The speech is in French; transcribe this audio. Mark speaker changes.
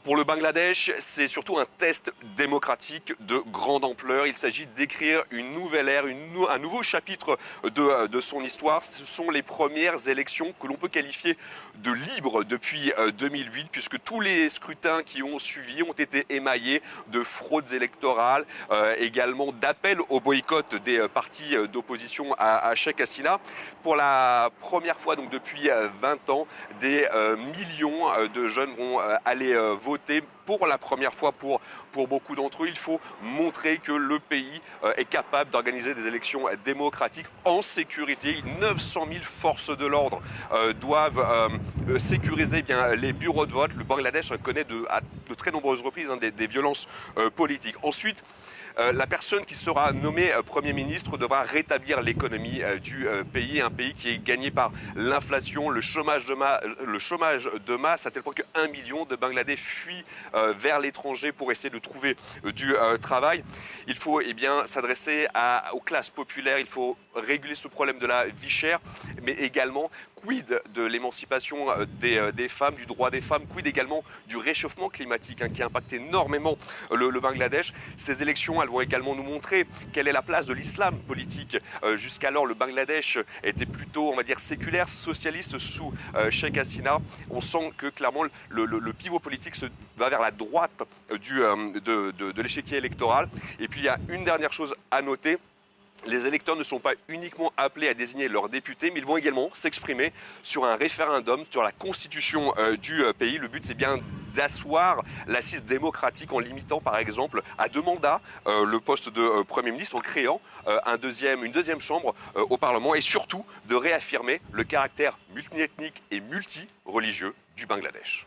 Speaker 1: Pour le Bangladesh, c'est surtout un test démocratique de grande ampleur. Il s'agit d'écrire une nouvelle ère, un nouveau chapitre de son histoire. Ce sont les premières élections que l'on peut qualifier de libres depuis 2008, puisque tous les scrutins qui ont suivi ont été émaillés de fraudes électorales, également d'appels au boycott des partis d'opposition à Sheikh Hasina. Pour la première fois, donc depuis 20 ans, des millions de jeunes vont aller voter. Pour la première fois pour beaucoup d'entre eux, il faut montrer que le pays est capable d'organiser des élections démocratiques en sécurité. 900 000 forces de l'ordre doivent sécuriser bien les bureaux de vote. Le Bangladesh connaît à de très nombreuses reprises des violences politiques. Ensuite, la personne qui sera nommée Premier ministre devra rétablir l'économie du pays, un pays qui est gagné par l'inflation, le chômage de masse, à tel point que 1 million de Bangladais fuient vers l'étranger pour essayer de trouver du travail. Il faut s'adresser aux classes populaires, il faut réguler ce problème de la vie chère, mais également quid de l'émancipation des femmes, du droit des femmes, quid également du réchauffement climatique qui impacte énormément le Bangladesh. Ces élections, elles vont également nous montrer quelle est la place de l'islam politique. Jusqu'alors, le Bangladesh était plutôt, on va dire, séculaire, socialiste sous Sheikh Hasina. On sent que clairement le pivot politique va vers la droite de l'échiquier électoral. Et puis il y a une dernière chose à noter. Les électeurs ne sont pas uniquement appelés à désigner leurs députés, mais ils vont également s'exprimer sur un référendum, sur la constitution du pays. Le but, c'est bien d'asseoir l'assise démocratique en limitant, par exemple, à 2 mandats le poste de Premier ministre, en créant une deuxième chambre au Parlement, et surtout de réaffirmer le caractère multiethnique et multireligieux du Bangladesh.